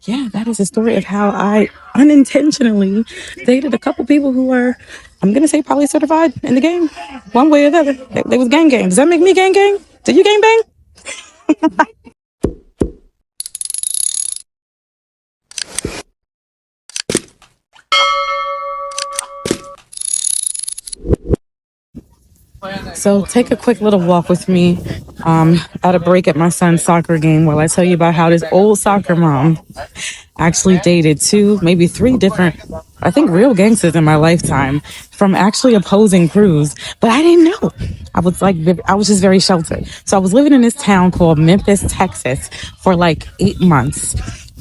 yeah, that is a story of how I unintentionally dated a couple people who were, I'm gonna say, probably certified in the game, one way or the other. They was gang gang. Does that make me gang gang? Did you gang bang? So take a quick little walk with me at a break at my son's soccer game while I tell you about how this old soccer mom actually dated two, maybe three different, I think, real gangsters in my lifetime from actually opposing crews. But I didn't know. I was just very sheltered. So I was living in this town called Memphis, Texas for like 8 months.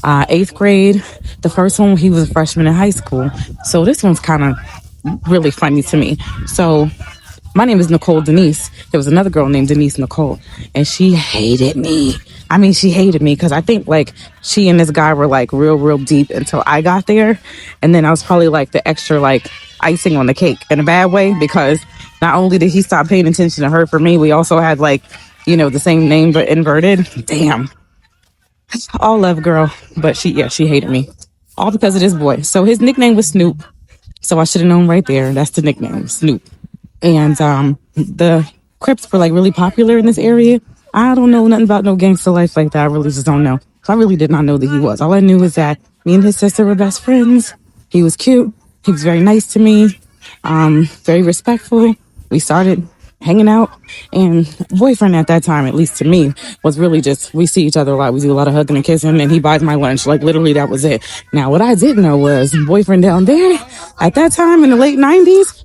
Eighth grade, the first one, he was a freshman in high school. So this one's kind of really funny to me. So my name is Nicole Denise. There was another girl named Denise Nicole, and she hated me. I mean, she hated me because I think like she and this guy were like real, real deep until I got there. And then I was probably like the extra like icing on the cake in a bad way because not only did he stop paying attention to her for me, we also had like, the same name but inverted. Damn. All love, girl. But she hated me. All because of this boy. So his nickname was Snoop. So I should have known right there. That's the nickname, Snoop. And the Crips were like really popular in this area. I don't know nothing about no gangster life like that. I really just don't know. So I really did not know that he was. All I knew was that me and his sister were best friends. He was cute. He was very nice to me. Very respectful. We started hanging out, and boyfriend at that time, at least to me, was really just, we see each other a lot. We do a lot of hugging and kissing, and he buys my lunch. Like literally that was it. Now what I didn't know was boyfriend down there at that time in the late 90s,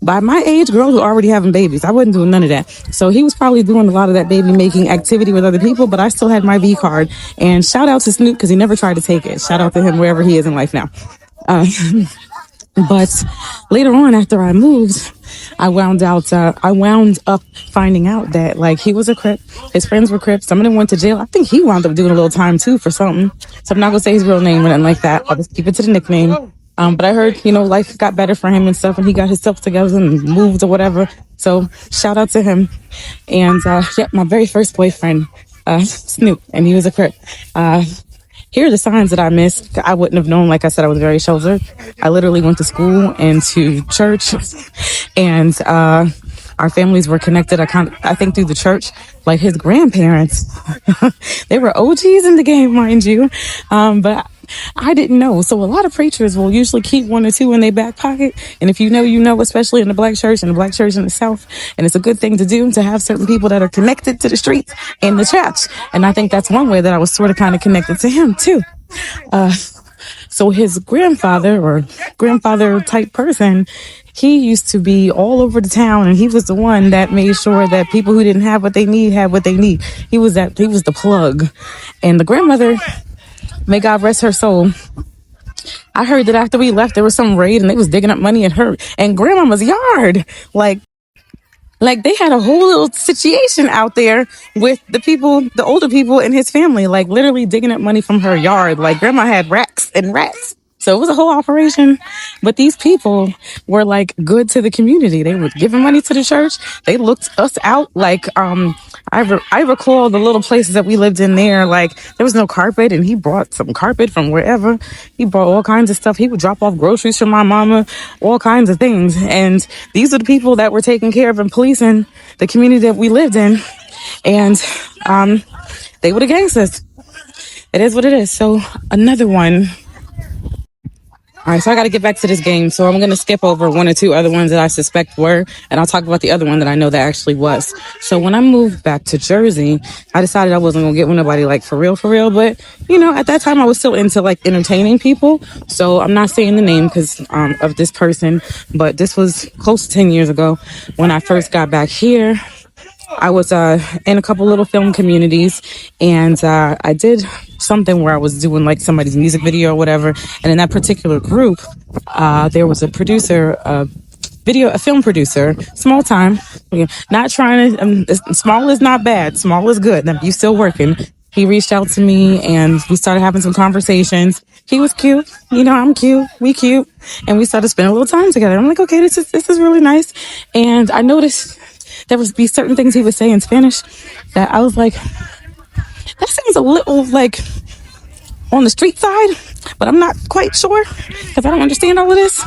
by my age, girls were already having babies. I wasn't doing none of that. So he was probably doing a lot of that baby making activity with other people, but I still had my V card. And shout out to Snoop because he never tried to take it. Shout out to him wherever he is in life now. Uh, but later on, after I moved, I wound up finding out that like he was a Crip. His friends were Crips. Some of them went to jail. I think he wound up doing a little time too for something. So I'm not gonna say his real name or nothing like that. I'll just keep it to the nickname. But I heard, life got better for him and stuff, and he got himself together and moved or whatever. So shout out to him. And my very first boyfriend, Snoop, and he was a Crip. Here are the signs that I missed. I wouldn't have known. Like I said, I was very sheltered. I literally went to school and to church, and our families were connected. I think through the church, like his grandparents, they were OGs in the game, mind you. But I didn't know. So a lot of preachers will usually keep one or two in their back pocket. And if you know, especially in the black church and the black church in the South, and it's a good thing to do to have certain people that are connected to the streets in the church. And I think that's one way that I was sort of kind of connected to him too. So his grandfather type person, he used to be all over the town, and he was the one that made sure that people who didn't have what they need had what they need. He was the plug. And the grandmother, may God rest her soul, I heard that after we left, there was some raid and they was digging up money in her and grandmama's yard. Like they had a whole little situation out there with the older people in his family, like literally digging up money from her yard. Like grandma had racks and racks. So it was a whole operation. But these people were like good to the community. They were giving money to the church. They looked us out. Like, I recall the little places that we lived in there. Like there was no carpet, and he brought some carpet from wherever. He brought all kinds of stuff. He would drop off groceries for my mama, all kinds of things. And these are the people that were taking care of and policing the community that we lived in. And they were the gangsters. It is what it is. So another one. All right, so I got to get back to this game. So I'm going to skip over one or two other ones that I suspect were, and I'll talk about the other one that I know that actually was. So when I moved back to Jersey, I decided I wasn't going to get with nobody like for real. But, at that time I was still into like entertaining people. So I'm not saying the name because of this person, but this was close to 10 years ago when I first got back here. I was in a couple little film communities, and I did something where I was doing like somebody's music video or whatever. And in that particular group, there was a producer, a film producer, small time, not trying to, small is not bad. Small is good. You still working. He reached out to me and we started having some conversations. He was cute. I'm cute. We cute. And we started spending a little time together. I'm like, okay, this is really nice. And I noticed there would be certain things he would say in Spanish that I was like, that seems a little like on the street side, but I'm not quite sure because I don't understand all of this.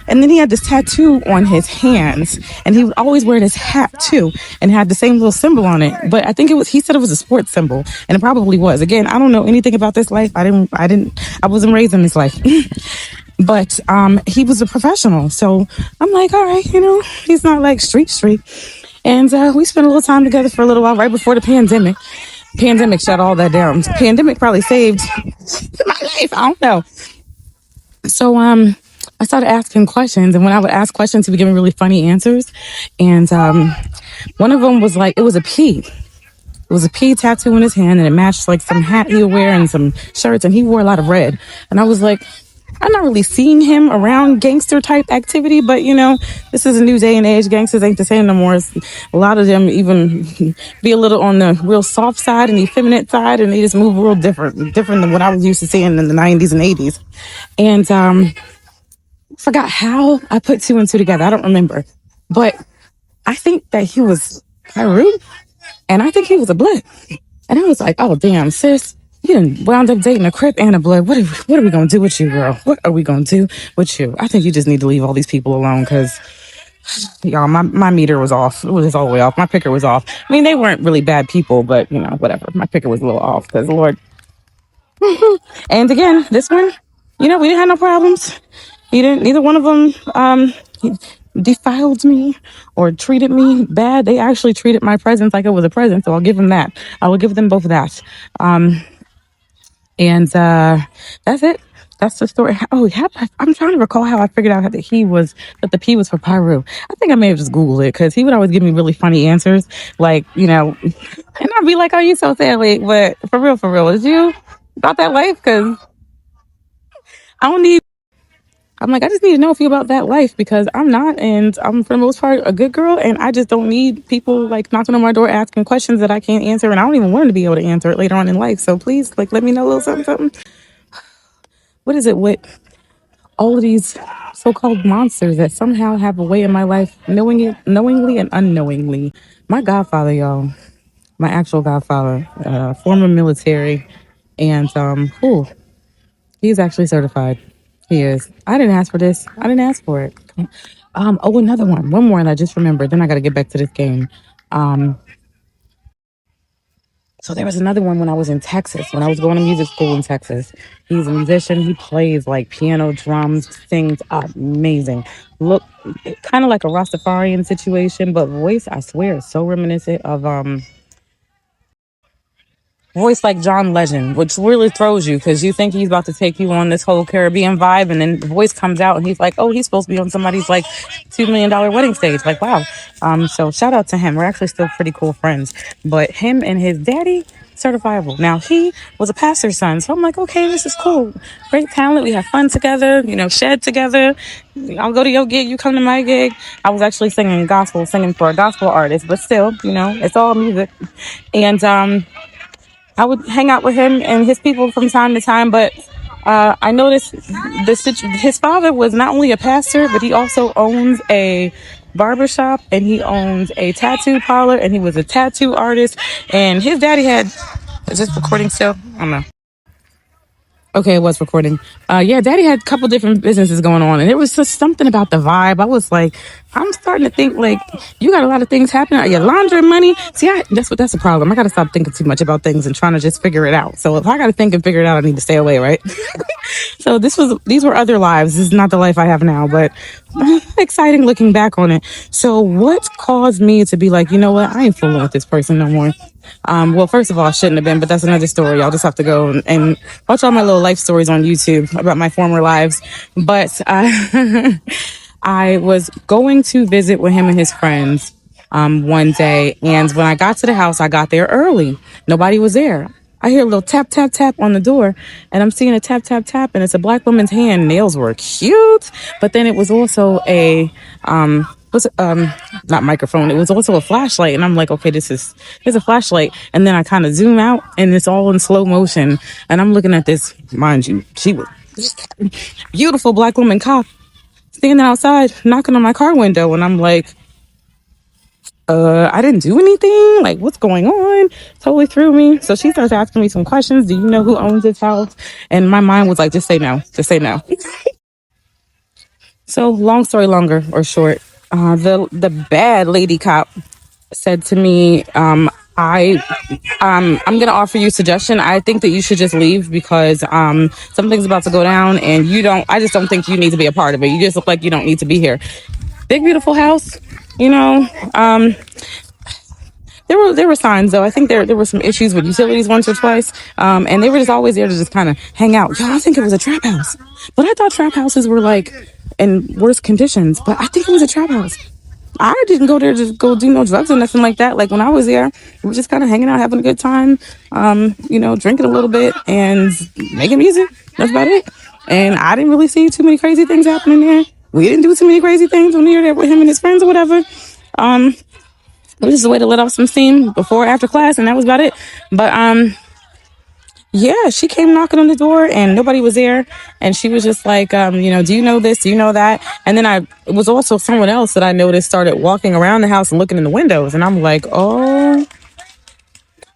And then he had this tattoo on his hands, and he would always wear this hat too, and had the same little symbol on it. But I think he said it was a sports symbol, and it probably was. Again, I don't know anything about this life. I wasn't raised in this life. But he was a professional, so I'm like, all right, he's not like street. And we spent a little time together for a little while right before the pandemic. Pandemic shut all that down. Pandemic probably saved my life. I don't know. So I started asking questions, and when I would ask questions, he would give me really funny answers. And one of them was like, it was a P. It was a P tattoo in his hand, and it matched like some hat he would wear and some shirts, and he wore a lot of red. And I was like, I'm not really seeing him around gangster type activity, but this is a new day and age. Gangsters ain't the same no more. A lot of them even be a little on the real soft side and the effeminate side, and they just move real different than what I was used to seeing in the 90s and 80s. And forgot how I put two and two together. I don't remember, but I think that he was Pyru, and I think he was a blood. And I was like, oh damn, sis, you done wound up dating a Crip and a blood. What are we gonna do with you, girl? What are we gonna do with you? I think you just need to leave all these people alone, because y'all, my meter was off. It was all the way off. My picker was off. I mean, they weren't really bad people, but whatever. My picker was a little off because Lord. And again, this one, we didn't have no problems. Neither one of them defiled me or treated me bad. They actually treated my presence like it was a present, so I'll give them that. I will give them both that. And that's it. That's the story. Oh, yeah, I'm trying to recall how I figured out that the P was for Pyru. I think I may have just Googled it, because he would always give me really funny answers. Like, and I'd be like, oh, you so silly. But for real, is you about that life? Because I'm like, I just need to know if you about that life, because I'm not, and I'm for the most part a good girl, and I just don't need people like knocking on my door asking questions that I can't answer, and I don't even want to be able to answer it later on in life. So please, like, let me know a little something. What is it with all of these so-called monsters that somehow have a way in my life, knowingly and unknowingly? My godfather, y'all, my actual godfather, former military, and he's actually certified. He is. I didn't ask for this. I didn't ask for it. Another one. One more, and I just remembered. Then I got to get back to this game. So there was another one when I was in Texas, when I was going to music school in Texas. He's a musician. He plays like piano, drums, sings amazing. Look, kind of like a Rastafarian situation, but voice, I swear, is so reminiscent of voice like John Legend, which really throws you, because you think he's about to take you on this whole Caribbean vibe, and then the voice comes out and he's like, oh, he's supposed to be on somebody's like $2 million wedding stage. Like, wow. So shout out to him. We're actually still pretty cool friends. But him and his daddy, certifiable. Now, he was a pastor's son, so I'm like, okay, this is cool. Great talent. We have fun together, shed together. I'll go to your gig, you come to my gig. I was actually singing for a gospel artist, but still, it's all music. And I would hang out with him and his people from time to time, but I noticed his father was not only a pastor, but he also owns a barbershop, and he owns a tattoo parlor, and he was a tattoo artist. And his daddy is this recording still? I don't know. Okay, it was recording. Yeah, Daddy had a couple different businesses going on, and it was just something about the vibe. I was like, I'm starting to think like you got a lot of things happening. Are you laundering money? See, that's a problem. I got to stop thinking too much about things and trying to just figure it out. So if I got to think and figure it out, I need to stay away, right? So these were other lives. This is not the life I have now, but exciting looking back on it. So what caused me to be like, you know what? I ain't fooling with this person no more. Well, first of all, I shouldn't have been, but that's another story. I'll just have to go and watch all my little life stories on YouTube about my former lives. But I was going to visit with him and his friends one day, and when I got to the house, I got there early. Nobody was there. I hear a little tap, tap, tap on the door, and I'm seeing a tap, tap, tap, and it's a black woman's hand. Nails were cute, but then it was also a not microphone. It was also a flashlight, and I'm like, okay, there's a flashlight, and then I kind of zoom out, and it's all in slow motion, and I'm looking at this. Mind you, she was beautiful black woman cop standing outside knocking on my car window, and I'm like, I didn't do anything. Like, what's going on? Totally threw me. So she starts asking me some questions. Do you know who owns this house? And my mind was like, just say no. Just say no. So long story longer or short, the bad lady cop said to me, I'm gonna offer you a suggestion. I think that you should just leave because something's about to go down, and I just don't think you need to be a part of it. You just look like you don't need to be here. Big beautiful house, you know. There were signs though. I think there were some issues with utilities once or twice, and they were just always there to just kind of hang out. Yo, I think it was a trap house, but I thought trap houses were like in worse conditions. But I think it was a trap house. I didn't go there to go do no drugs or nothing like that. Like when I was there, we were just kind of hanging out, having a good time, drinking a little bit and making music. That's about it. And I didn't really see too many crazy things happening there. We didn't do too many crazy things when we were there with him and his friends or whatever. It was just a way to let off some steam before or after class, and that was about it. But yeah, she came knocking on the door and nobody was there. And she was just like, do you know this? Do you know that? And then it was also someone else that I noticed started walking around the house and looking in the windows. And I'm like, oh,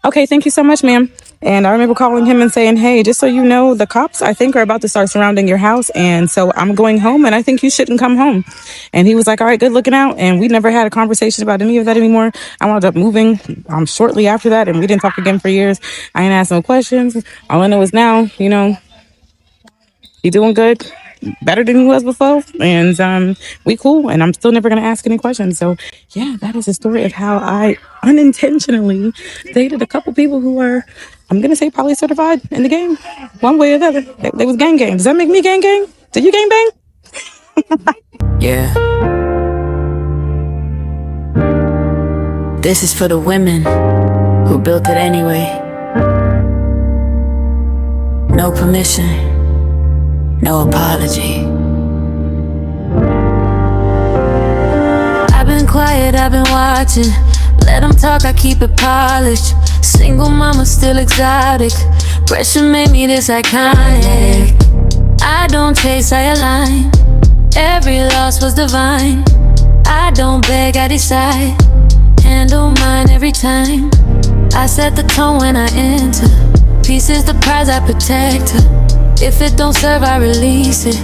okay, thank you so much, ma'am. And I remember calling him and saying, hey, just so you know, the cops, I think, are about to start surrounding your house. And so I'm going home and I think you shouldn't come home. And he was like, all right, good looking out. And we never had a conversation about any of that anymore. I wound up moving shortly after that. And we didn't talk again for years. I ain't asked no questions. All I know is now, he doing good, better than he was before, and we cool. And I'm still never gonna ask any questions. So yeah, that is a story of how I unintentionally dated a couple people who were, I'm gonna say, probably certified in the game, one way or the other. They was gang. Does that make me gang? Did you gang bang? Yeah. This is for the women who built it anyway. No permission. No apology. I've been quiet, I've been watching. Let them talk, I keep it polished. Single mama, still exotic. Pressure made me this iconic. I don't chase, I align. Every loss was divine. I don't beg, I decide. Handle mine every time. I set the tone when I enter. Peace is the prize, I protect her. If it don't serve, I release it.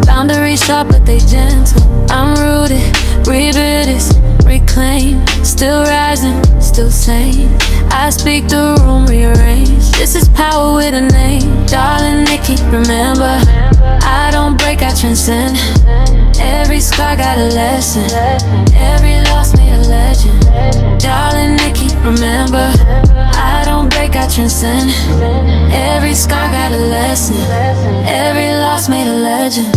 Boundaries sharp, but they gentle. I'm rooted, rebuild this, reclaim. Still rising, still sane. I speak the room, rearrange. This is power with a name. Darling Nikki, remember, I don't break, I transcend. Every scar got a lesson. Every loss made a legend. Darling Nikki, remember, I don't break, I transcend. Every scar got a lesson. Every loss made a legend.